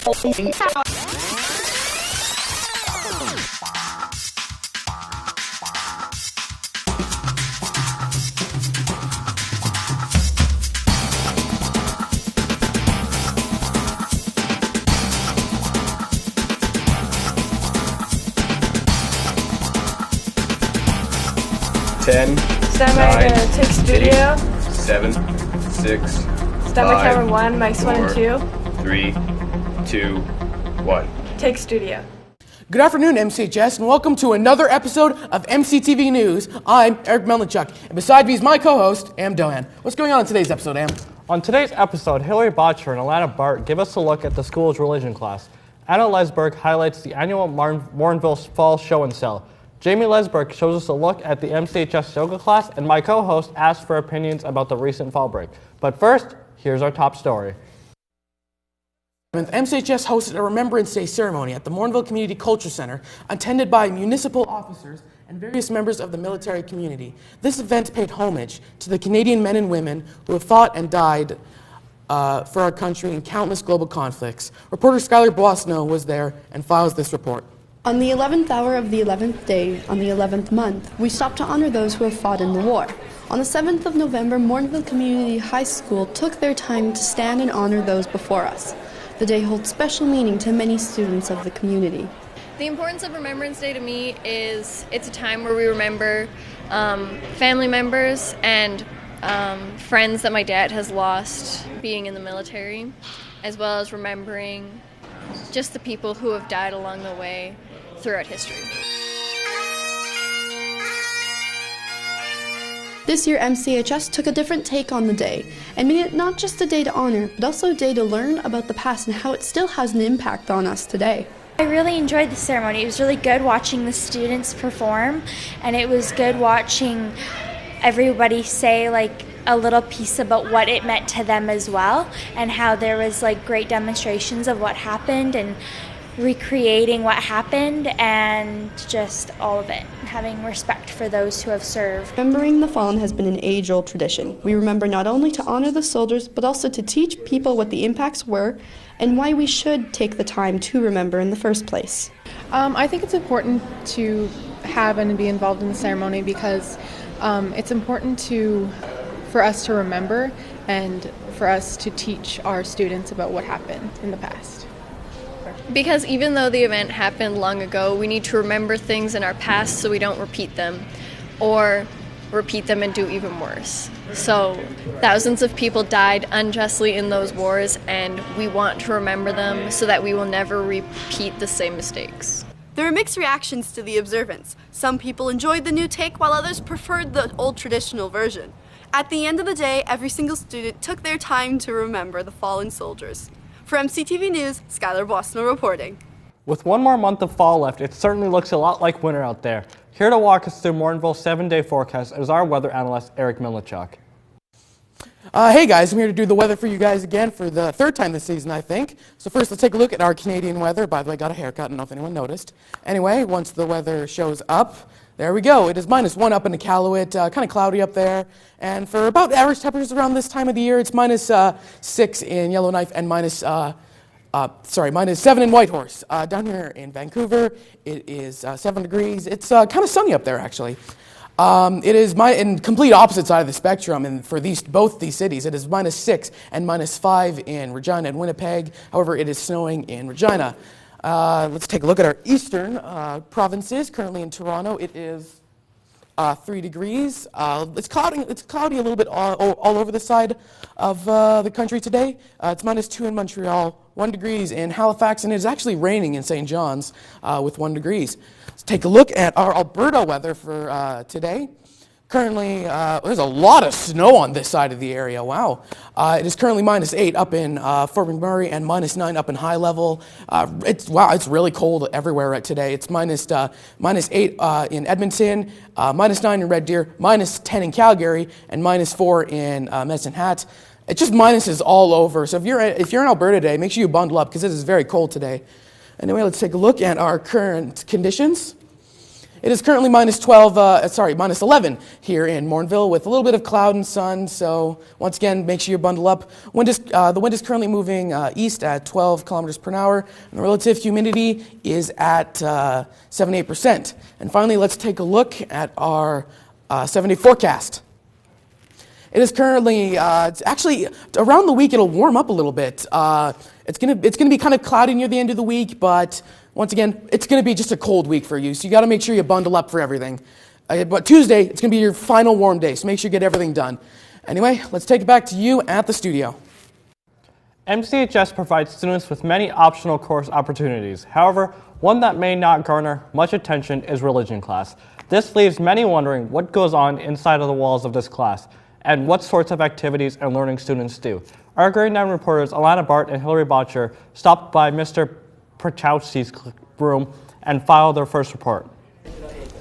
Ten, Standby to take studio. 7, 6, Standby camera 1, mics 1 and 2. 3, 2, 1. Take studio. Good afternoon, MCHS, and welcome to another episode of MCTV News. I'm Eric Melnychuk, and beside me is my co-host, Am Dowhan. What's going on in today's episode, Am? On today's episode, Hillary Bottcher and Alana Bart give us a look at the school's religion class. Anna Lesburg highlights the annual Morinville Fall Show and Sell. Jamie Lesburg shows us a look at the MCHS yoga class, and my co-host asks for opinions about the recent fall break. But first, here's our top story. MCHS hosted a Remembrance Day ceremony at the Morinville Community Culture Center, attended by municipal officers and various members of the military community. This event paid homage to the Canadian men and women who have fought and died for our country in countless global conflicts. Reporter Skylar Boissonnault was there and files this report. On the 11th hour of the 11th day, on the 11th month, we stopped to honor those who have fought in the war. On the 7th of November, Morinville Community High School took their time to stand and honor those before us. The day holds special meaning to many students of the community. The importance of Remembrance Day to me is it's a time where we remember family members and friends that my dad has lost being in the military, as well as remembering just the people who have died along the way throughout history. This year, MCHS took a different take on the day and made it not just a day to honor, but also a day to learn about the past and how it still has an impact on us today. I really enjoyed the ceremony. It was really good watching the students perform, and it was good watching everybody say a little piece about what it meant to them as well, and how there was great demonstrations of what happened and recreating what happened, and just all of it, having respect for those who have served. Remembering the fallen has been an age-old tradition. We remember not only to honor the soldiers, but also to teach people what the impacts were and why we should take the time to remember in the first place. I think it's important to have and be involved in the ceremony because it's important for us to remember and for us to teach our students about what happened in the past. Because even though the event happened long ago, we need to remember things in our past so we don't repeat them, or repeat them and do even worse. So thousands of people died unjustly in those wars, and we want to remember them so that we will never repeat the same mistakes. There were mixed reactions to the observance. Some people enjoyed the new take while others preferred the old traditional version. At the end of the day, every single student took their time to remember the fallen soldiers. For MCTV News, Skylar Boissonnault reporting. With one more month of fall left, it certainly looks a lot like winter out there. Here to walk us through Morinville's 7-day forecast is our weather analyst, Eric Melnychuk. Hey guys, I'm here to do the weather for you guys again for the third time this season, I think. So first, let's take a look at our Canadian weather. By the way, got a haircut, I don't know if anyone noticed. Anyway, once the weather shows up, there we go. It is -1 up in Iqaluit, kind of cloudy up there. And for about average temperatures around this time of the year, it's -6 in Yellowknife and -7 in Whitehorse. Down here in Vancouver, it is 7 degrees. It's kind of sunny up there, actually. It is in complete opposite side of the spectrum, and for both these cities, it is -6 and -5 in Regina and Winnipeg. However, it is snowing in Regina. Let's take a look at our eastern provinces. Currently in Toronto, it is 3 degrees. It's cloudy a little bit all over the side of the country today. It's -2 in Montreal, 1 degrees in Halifax, and it is actually raining in St. John's with 1 degrees. Let's take a look at our Alberta weather for today. Currently, there's a lot of snow on this side of the area. Wow. It is currently -8 up in Fort McMurray and -9 up in High Level. It's really cold everywhere today. It's -8 in Edmonton, -9 in Red Deer, -10 in Calgary, and -4 in Medicine Hat. It's just minuses all over. So if you're in Alberta today, make sure you bundle up because it is very cold today. Anyway, let's take a look at our current conditions. It is currently minus 11 here in Morinville with a little bit of cloud and sun. So once again, make sure you bundle up. The wind is currently moving east at 12 kilometers per hour, and the relative humidity is at 78%. And finally, let's take a look at our 7-day forecast. It is currently, it's actually, around the week it'll warm up a little bit. It's gonna be kind of cloudy near the end of the week, but once again, it's gonna be just a cold week for you, so you gotta make sure you bundle up for everything. But Tuesday, it's gonna be your final warm day, so make sure you get everything done. Anyway, let's take it back to you at the studio. MCHS provides students with many optional course opportunities. However, one that may not garner much attention is religion class. This leaves many wondering what goes on inside of the walls of this class, and what sorts of activities and learning students do. Our grade 9 reporters Alana Bart and Hillary Bodtcher stopped by Mr. Pichowski's room and filed their first report.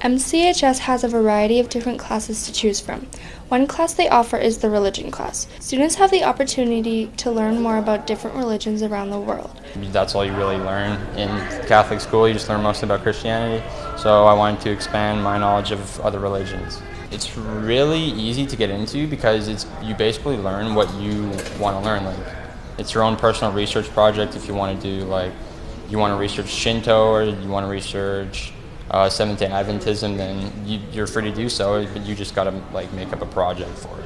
MCHS has a variety of different classes to choose from. One class they offer is the religion class. Students have the opportunity to learn more about different religions around the world. That's all you really learn in Catholic school. You just learn mostly about Christianity. So I wanted to expand my knowledge of other religions. It's really easy to get into because you basically learn what you want to learn. Like, it's your own personal research project. If you want to do, like, you want to research Shinto or you want to research Seventh-day Adventism, then you're free to do so, but you just got to make up a project for it.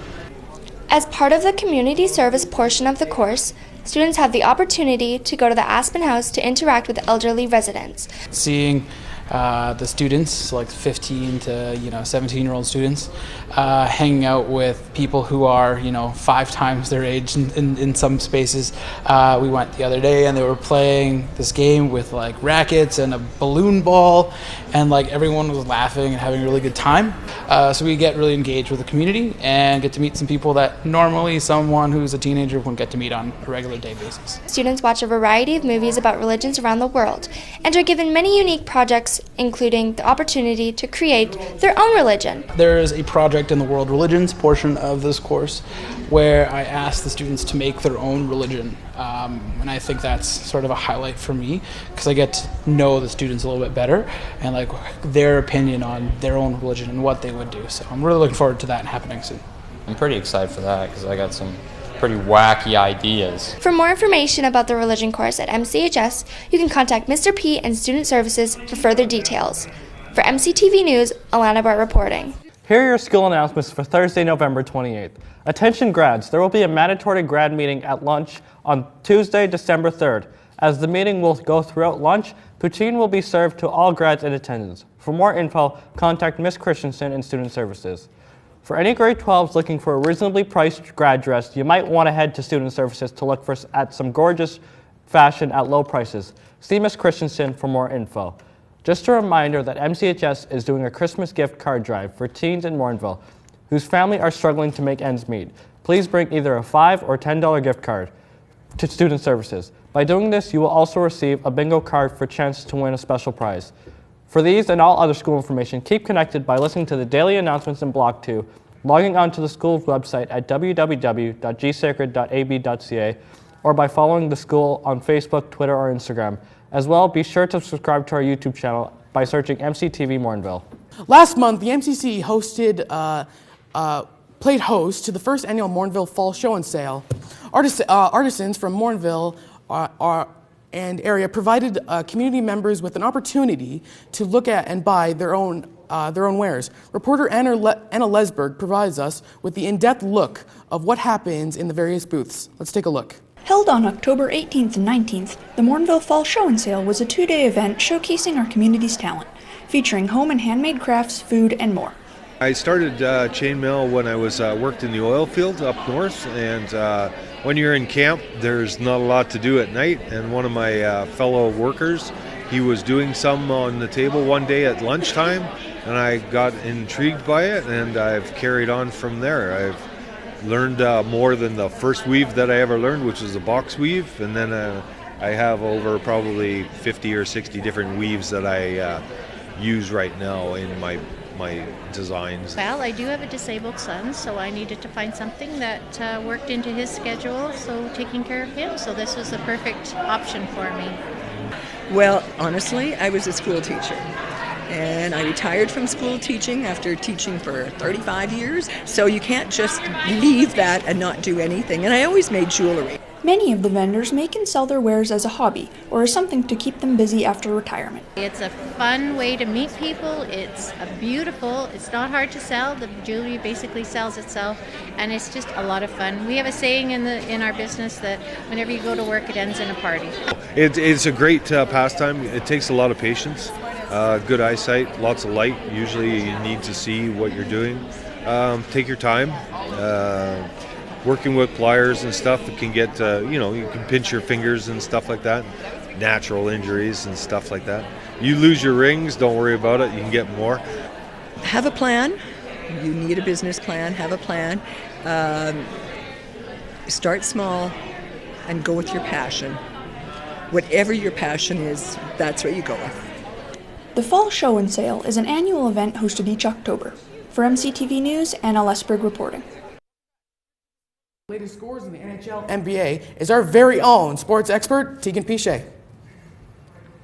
As part of the community service portion of the course, students have the opportunity to go to the Aspen House to interact with elderly residents. Seeing the students, like 15 to 17-year-old students, hanging out with people who are 5 times their age in some spaces. We went the other day and they were playing this game with rackets and a balloon ball, and everyone was laughing and having a really good time. So we get really engaged with the community and get to meet some people that normally someone who's a teenager wouldn't get to meet on a regular day basis. Students watch a variety of movies about religions around the world and are given many unique projects, including the opportunity to create their own religion. There is a project in the world religions portion of this course where I asked the students to make their own religion. And I think that's sort of a highlight for me because I get to know the students a little bit better and their opinion on their own religion and what they would do. So I'm really looking forward to that happening soon. I'm pretty excited for that because I got some pretty wacky ideas. For more information about the religion course at MCHS, you can contact Mr. P and Student Services for further details. For MCTV News, Alana Bart reporting. Here are your school announcements for Thursday, November 28th. Attention grads, there will be a mandatory grad meeting at lunch on Tuesday, December 3rd. As the meeting will go throughout lunch, poutine will be served to all grads in attendance. For more info, contact Ms. Christensen in Student Services. For any grade 12s looking for a reasonably priced grad dress, you might want to head to Student Services to look at some gorgeous fashion at low prices. See Ms. Christensen for more info. Just a reminder that MCHS is doing a Christmas gift card drive for teens in Morinville whose family are struggling to make ends meet. Please bring either a $5 or $10 gift card to Student Services. By doing this, you will also receive a bingo card for a chance to win a special prize. For these and all other school information, keep connected by listening to the daily announcements in Block 2, logging on to the school's website at www.gsacred.ab.ca, or by following the school on Facebook, Twitter, or Instagram. As well, be sure to subscribe to our YouTube channel by searching MCTV Morinville. Last month, the MCC played host to the first annual Morinville Fall Show and Sale. Artisans from Morinville and area provided community members with an opportunity to look at and buy their own wares. Reporter Anna Lesburg provides us with the in-depth look of what happens in the various booths. Let's take a look. Held on October 18th and 19th, the Morinville Fall Show and Sale was a 2-day event showcasing our community's talent, featuring home and handmade crafts, food, and more. I started chainmail when I was worked in the oil field up north, and when you're in camp, there's not a lot to do at night. And one of my fellow workers, he was doing some on the table one day at lunchtime, and I got intrigued by it, and I've carried on from there. I've learned more than the first weave that I ever learned, which was a box weave, and then I have over probably 50 or 60 different weaves that I use right now in my designs. Well, I do have a disabled son, so I needed to find something that worked into his schedule, so taking care of him, so this was the perfect option for me. Well, honestly, I was a school teacher, and I retired from school teaching after teaching for 35 years. So you can't just leave that and not do anything. And I always made jewelry. Many of the vendors make and sell their wares as a hobby or as something to keep them busy after retirement. It's a fun way to meet people. It's it's not hard to sell. The jewelry basically sells itself, and it's just a lot of fun. We have a saying in our business that whenever you go to work, it ends in a party. It's a great pastime. It takes a lot of patience, good eyesight, lots of light. Usually you need to see what you're doing. Take your time. Working with pliers and stuff, it can get, you can pinch your fingers and stuff like that. Natural injuries and stuff like that. You lose your rings, don't worry about it, you can get more. Have a plan. You need a business plan, have a plan. Start small and go with your passion. Whatever your passion is, that's what you go with. The Fall Show and Sale is an annual event hosted each October. For MCTV News, Anna Lesburg reporting. Latest scores in the NHL NBA is our very own sports expert, Tegan Piché.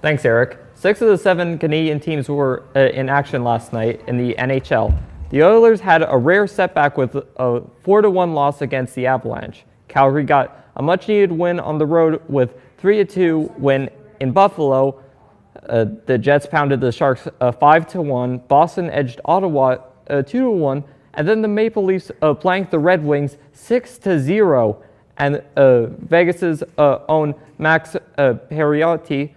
Thanks, Eric. 6 of the 7 Canadian teams were in action last night in the NHL. The Oilers had a rare setback with a 4-1 loss against the Avalanche. Calgary got a much-needed win on the road with 3-2 win in Buffalo. The Jets pounded the Sharks 5-1. Boston edged Ottawa 2-1. And then the Maple Leafs blanked the Red Wings 6-0. And Vegas's own Max Periotti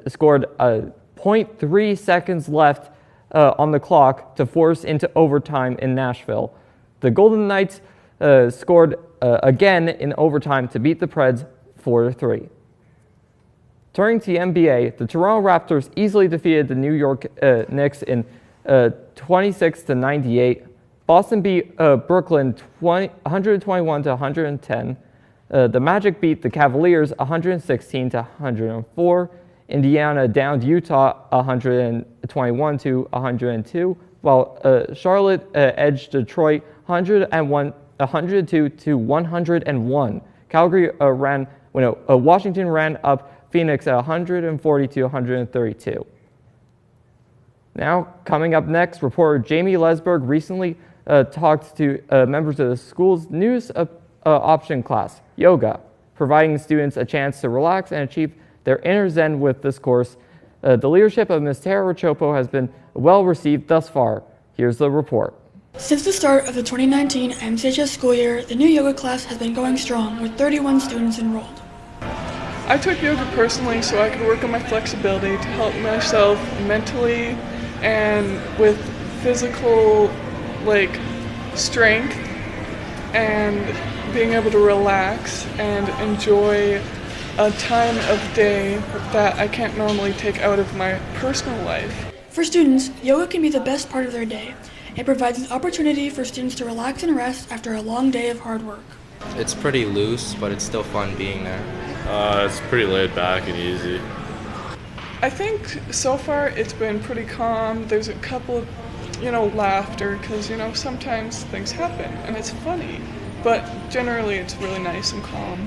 scored 0.3 seconds left on the clock to force into overtime in Nashville. The Golden Knights scored again in overtime to beat the Preds 4-3. Turning to the NBA, the Toronto Raptors easily defeated the New York Knicks in 26-98. Boston beat Brooklyn 121-110. The Magic beat the Cavaliers 116-104. Indiana downed Utah 121-102, while Charlotte edged Detroit 102-101. Washington ran up Phoenix 140-132. Now, coming up next, reporter Jamie Lesburg recently talked to members of the school's newest option class, yoga, providing students a chance to relax and achieve their inner zen with this course. The leadership of Ms. Tara Rochopo has been well received thus far. Here's the report. Since the start of the 2019 MCHS school year, the new yoga class has been going strong with 31 students enrolled. I took yoga personally so I could work on my flexibility to help myself mentally and with physical strength and being able to relax and enjoy a time of day that I can't normally take out of my personal life. For students, yoga can be the best part of their day. It provides an opportunity for students to relax and rest after a long day of hard work. It's pretty loose, but it's still fun being there. It's pretty laid back and easy. I think so far it's been pretty calm. There's a couple of, laughter because, sometimes things happen and it's funny. But generally it's really nice and calm.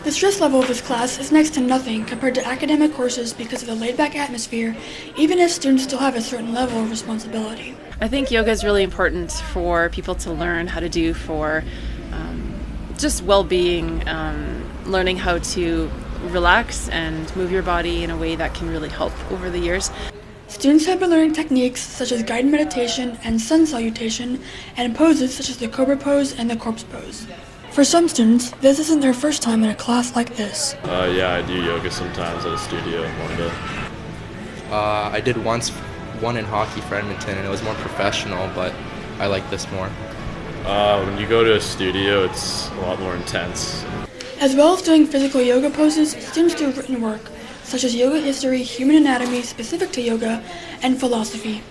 The stress level of this class is next to nothing compared to academic courses because of the laid-back atmosphere, even if students still have a certain level of responsibility. I think yoga is really important for people to learn how to do for just well-being, learning how to relax and move your body in a way that can really help over the years. Students have been learning techniques such as guided meditation and sun salutation and poses such as the cobra pose and the corpse pose. For some students, this isn't their first time in a class like this. Yeah, I do yoga sometimes at a studio in Morinville. I did one in hockey for Edmonton, and it was more professional, but I like this more. When you go to a studio, it's a lot more intense. As well as doing physical yoga poses, students do written work, such as yoga history, human anatomy specific to yoga, and philosophy.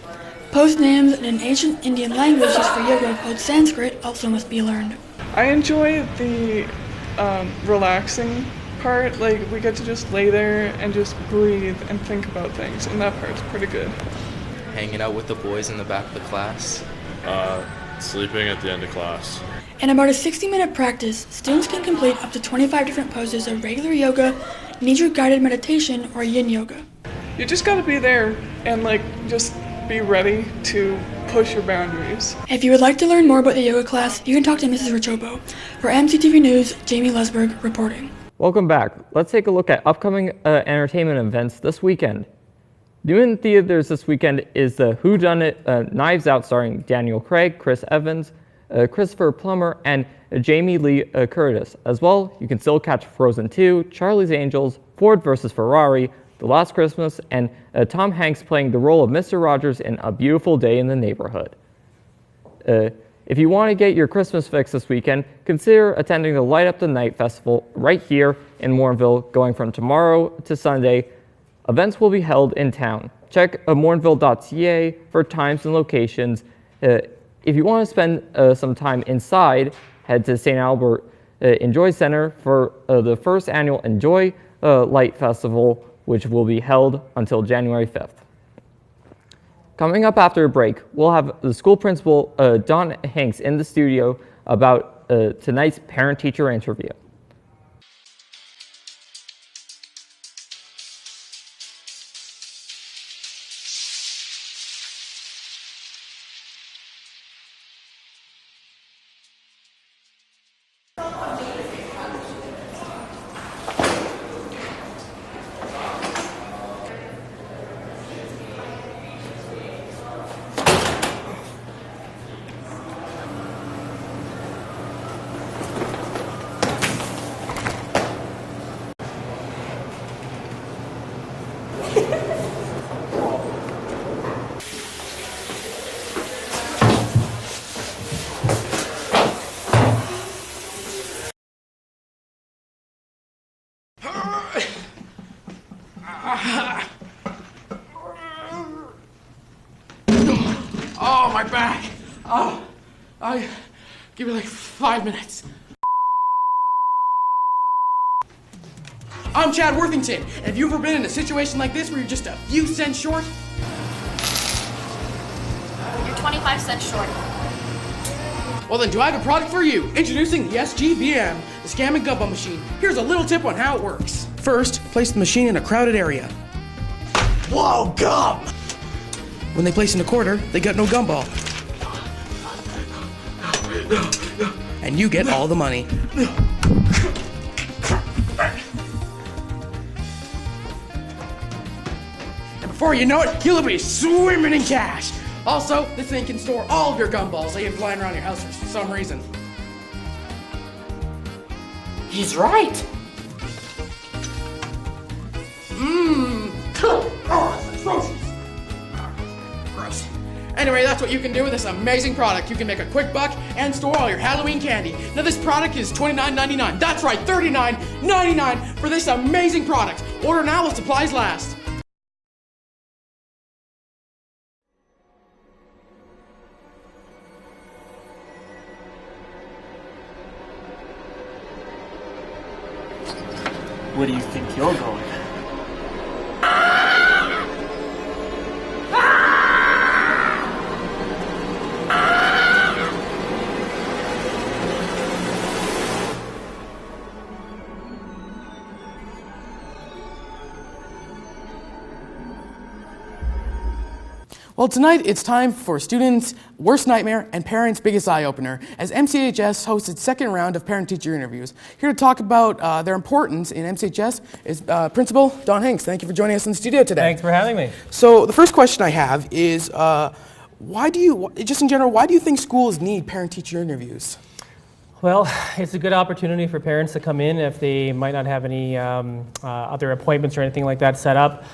Pose names in an ancient Indian language used for yoga called Sanskrit also must be learned. I enjoy the relaxing part. We get to just lay there and just breathe and think about things, and that part's pretty good. Hanging out with the boys in the back of the class. Sleeping at the end of class. In about a 60-minute practice, students can complete up to 25 different poses of regular yoga, Nidra guided meditation, or yin yoga. you just got to be there and like just be ready to push your boundaries. If you would like to learn more about the yoga class, you can talk to Mrs. Richobo. For MCTV News, Jamie Lesburg reporting. Welcome back. Let's take a look at upcoming entertainment events this weekend. New in theaters this weekend is the Whodunit Knives Out starring Daniel Craig, Chris Evans, Christopher Plummer, and Jamie Lee Curtis. As well, you can still catch Frozen 2, Charlie's Angels, Ford vs. Ferrari, The Last Christmas, and Tom Hanks playing the role of Mr. Rogers in A Beautiful Day in the Neighborhood. If you want to get your Christmas fix this weekend, consider attending the Light Up the Night Festival right here in Morinville, going from tomorrow to Sunday. Events will be held in town. Check morinville.ca for times and locations. If you want to spend some time inside, head to St. Albert Enjoy Center for the first annual Enjoy Light Festival, which will be held until January 5th. Coming up after a break, we'll have the school principal, Don Hinks, in the studio about tonight's parent-teacher interview. Oh, my back. Oh, give me like 5 minutes. I'm Chad Worthington. Have you ever been in a situation like this where you're just a few cents short? You're 25 cents short. Well then, do I have a product for you? Introducing the SGBM, the Scam and Gumball Machine. Here's a little tip on how it works. First, place the machine in a crowded area. Whoa, gum! When they place in a quarter, they got no gumball. And you get all the money. And before you know it, you'll be swimming in cash. Also, this thing can store all of your gumballs that you're flying around your house for some reason. He's right. Oh, that's atrocious. Gross. Anyway, that's what you can do with this amazing product. You can make a quick buck and store all your Halloween candy. Now this product is $29.99. That's right, $39.99 for this amazing product. Order now while supplies last. Where do you think you're going? Well, tonight it's time for students' worst nightmare and parents' biggest eye-opener, as MCHS hosts its second round of parent-teacher interviews. Here to talk about their importance in MCHS is Principal Don Hinks. Thank you for joining us in the studio today. Thanks for having me. So the first question I have is, why do you think schools need parent-teacher interviews? Well, it's a good opportunity for parents to come in if they might not have any other appointments or anything like that set up.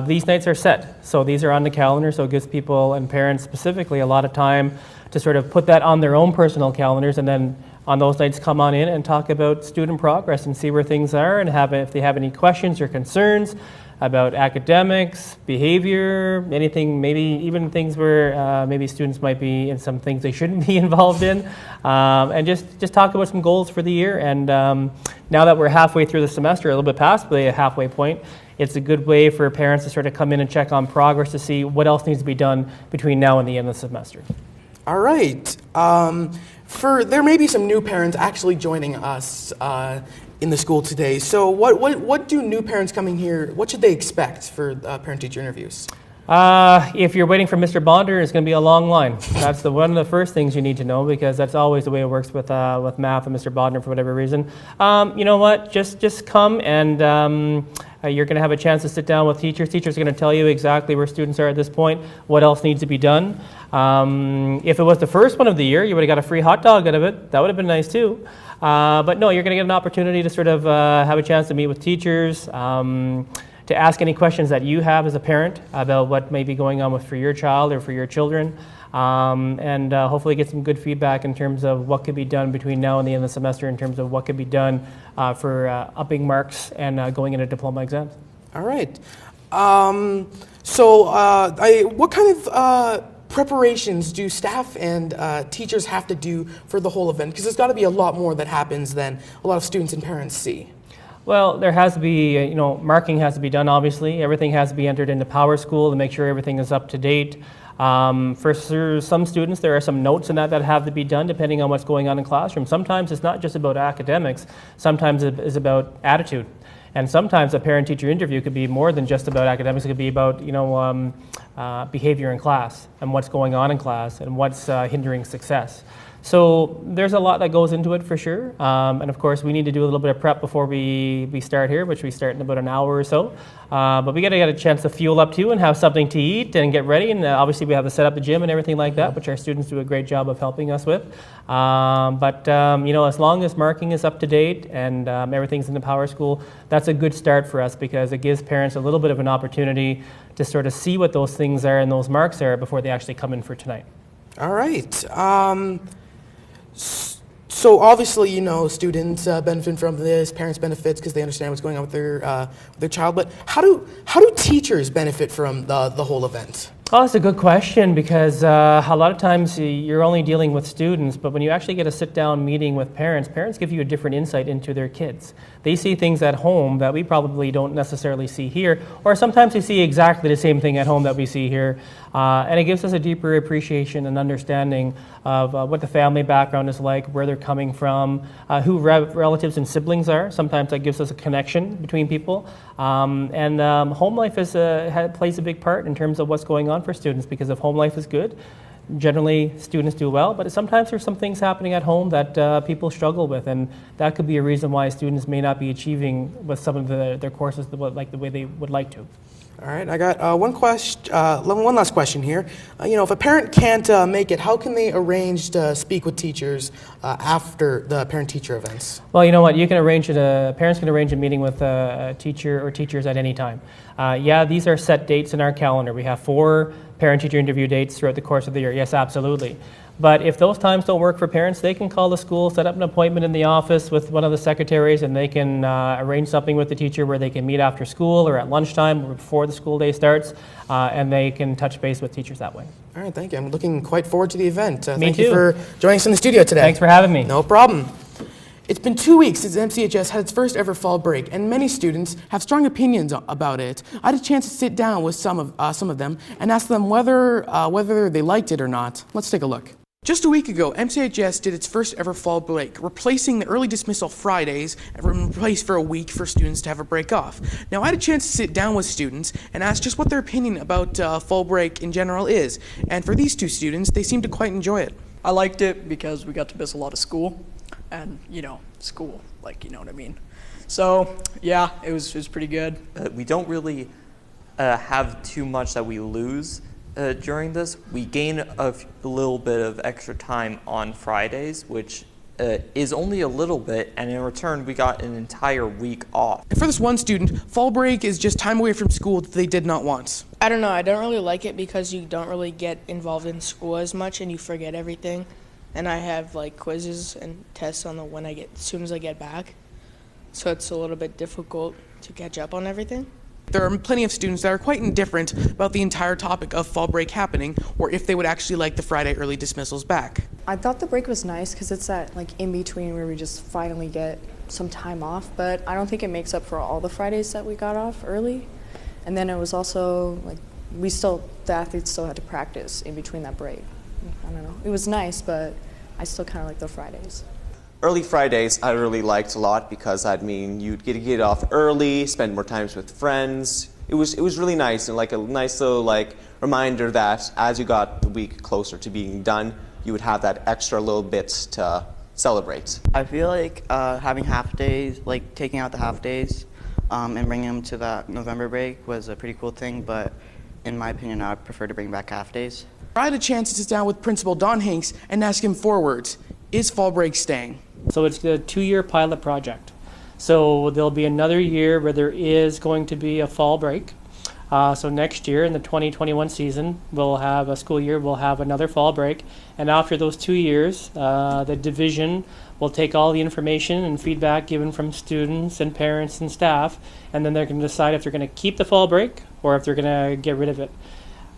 These nights are set, so these are on the calendar, so it gives people and parents specifically a lot of time to sort of put that on their own personal calendars, and then on those nights come on in and talk about student progress and see where things are, and if they have any questions or concerns about academics, behavior, anything, maybe even things where maybe students might be in some things they shouldn't be involved in, and just talk about some goals for the year. And now that we're halfway through the semester, a little bit past the halfway point, it's a good way for parents to sort of come in and check on progress to see what else needs to be done between now and the end of the semester. All right. There may be some new parents actually joining us in the school today. So what do new parents coming here, what should they expect for parent-teacher interviews? If you're waiting for Mr. Bonder, it's going to be a long line. That's one of the first things you need to know, because that's always the way it works with math and Mr. Bonder for whatever reason. You know what? Just come, and you're going to have a chance to sit down with teachers. Teachers are going to tell you exactly where students are at this point, what else needs to be done. If it was the first one of the year, you would have got a free hot dog out of it. That would have been nice too. But no, you're going to get an opportunity to sort of have a chance to meet with teachers, to ask any questions that you have as a parent about what may be going on for your child or for your children, and hopefully get some good feedback in terms of what could be done between now and the end of the semester in terms of what could be done for upping marks and going into diploma exams. All right. What kind of preparations do staff and teachers have to do for the whole event? Because there's got to be a lot more that happens than a lot of students and parents see. Well, there has to be, marking has to be done, obviously. Everything has to be entered into Power School to make sure everything is up to date. For some students, there are some notes in that have to be done depending on what's going on in classroom. Sometimes it's not just about academics. Sometimes it is about attitude. And sometimes a parent-teacher interview could be more than just about academics. It could be about, behavior in class and what's going on in class and what's hindering success. So there's a lot that goes into it for sure. And of course, we need to do a little bit of prep before we start here, which we start in about an hour or so. But we got to get a chance to fuel up too and have something to eat and get ready. And obviously, we have to set up the gym and everything like that, which our students do a great job of helping us with. As long as marking is up to date and everything's in the Power School, that's a good start for us because it gives parents a little bit of an opportunity to sort of see what those things are and those marks are before they actually come in for tonight. All right. So obviously, students benefit from this, parents benefit because they understand what's going on with their child. But how do teachers benefit from the whole event? Oh, that's a good question because a lot of times you're only dealing with students, but when you actually get a sit-down meeting with parents give you a different insight into their kids. They see things at home that we probably don't necessarily see here, or sometimes they see exactly the same thing at home that we see here, and it gives us a deeper appreciation and understanding of what the family background is like, where they're coming from, who relatives and siblings are. Sometimes that gives us a connection between people, and home life plays a big part in terms of what's going on for students, because if home life is good, generally students do well, but sometimes there's some things happening at home that people struggle with, and that could be a reason why students may not be achieving with some of their courses the way they would like to. All right, I got one last question here. If a parent can't make it, how can they arrange to speak with teachers after the parent-teacher events? Well, you know what? Parents can arrange a meeting with a teacher or teachers at any time. These are set dates in our calendar. We have 4 parent-teacher interview dates throughout the course of the year. Yes, absolutely. But if those times don't work for parents, they can call the school, set up an appointment in the office with one of the secretaries, and they can arrange something with the teacher where they can meet after school or at lunchtime or before the school day starts, and they can touch base with teachers that way. All right, thank you. I'm looking quite forward to the event. Thank you for joining us in the studio today. Thanks for having me. No problem. It's been 2 weeks since MCHS had its first ever fall break, and many students have strong opinions about it. I had a chance to sit down with some of them and ask them whether they liked it or not. Let's take a look. Just a week ago, MCHS did its first ever fall break, replacing the early dismissal Fridays and replaced for a week for students to have a break off. Now, I had a chance to sit down with students and ask just what their opinion about fall break in general is. And for these 2 students, they seemed to quite enjoy it. I liked it because we got to miss a lot of school. And, school, you know what I mean. So, yeah, it was pretty good. We don't really have too much that we lose during this. We gain a little bit of extra time on Fridays, which is only a little bit, and in return, we got an entire week off. And for this one student, fall break is just time away from school that they did not want. I don't know, I don't really like it because you don't really get involved in school as much and you forget everything. And I have quizzes and tests on as soon as I get back. So it's a little bit difficult to catch up on everything. There are plenty of students that are quite indifferent about the entire topic of fall break happening, or if they would actually like the Friday early dismissals back. I thought the break was nice because it's that in between where we just finally get some time off, but I don't think it makes up for all the Fridays that we got off early. And then it was also the athletes still had to practice in between that break. I don't know. It was nice, but I still kind of like the Fridays. Early Fridays I really liked a lot because I'd mean you'd get off early, spend more times with friends. It was really nice and like a nice little like reminder that as you got the week closer to being done, you would have that extra little bit to celebrate. I feel like having half days, like taking out the half days and bringing them to that November break was a pretty cool thing, but in my opinion, I prefer to bring back half days. I had a chance to sit down with Principal Don Hinks and ask him 4 words. Is fall break staying? So it's a 2-year pilot project. So there'll be another year where there is going to be a fall break. So next year in the 2021 season, we'll have a school year, we'll have another fall break. And after those 2 years, the division will take all the information and feedback given from students and parents and staff, and then they're going to decide if they're going to keep the fall break or if they're going to get rid of it.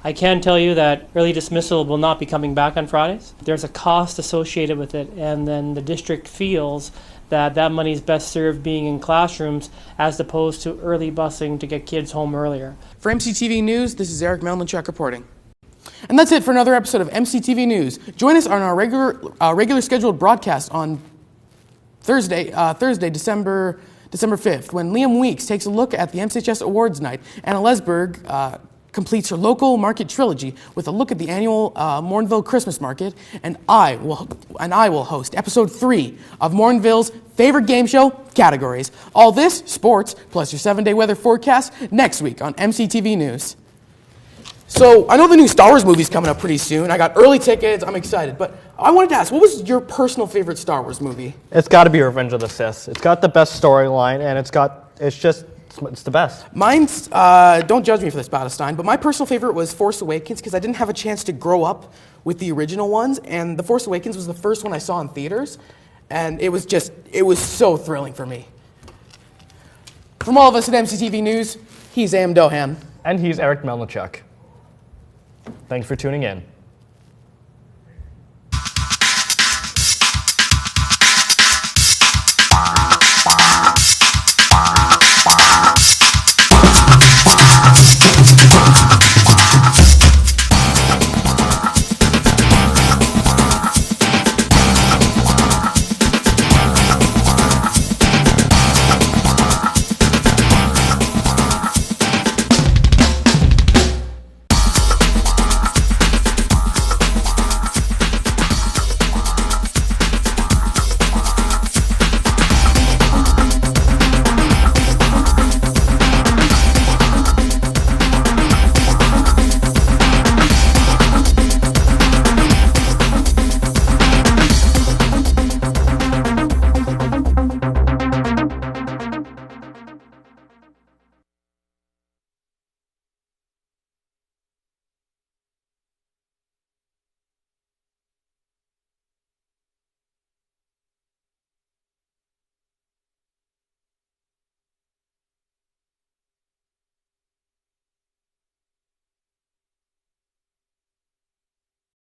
I can tell you that early dismissal will not be coming back on Fridays. There's a cost associated with it, and then the district feels that that money is best served being in classrooms as opposed to early busing to get kids home earlier. For MCTV News, this is Eric Melnychuk reporting. And that's it for another episode of MCTV News. Join us on our regular scheduled broadcast on Thursday, December 5th, when Liam Weeks takes a look at the MCHS Awards Night. Anna Lesburg completes her local market trilogy with a look at the annual Morinville Christmas Market, and I will host episode 3 of Morinville's favorite game show, Categories. All this, sports, plus your 7-day weather forecast next week on MCTV News. So, I know the new Star Wars movie's coming up pretty soon. I got early tickets, I'm excited, but I wanted to ask, what was your personal favorite Star Wars movie? It's got to be Revenge of the Sith. It's got the best storyline, and it's the best. Mine's, don't judge me for this, Palestine, but my personal favorite was Force Awakens because I didn't have a chance to grow up with the original ones, and The Force Awakens was the first one I saw in theaters, and it was so thrilling for me. From all of us at MCTV News, he's Dowhan. And he's Eric Melnychuk. Thanks for tuning in.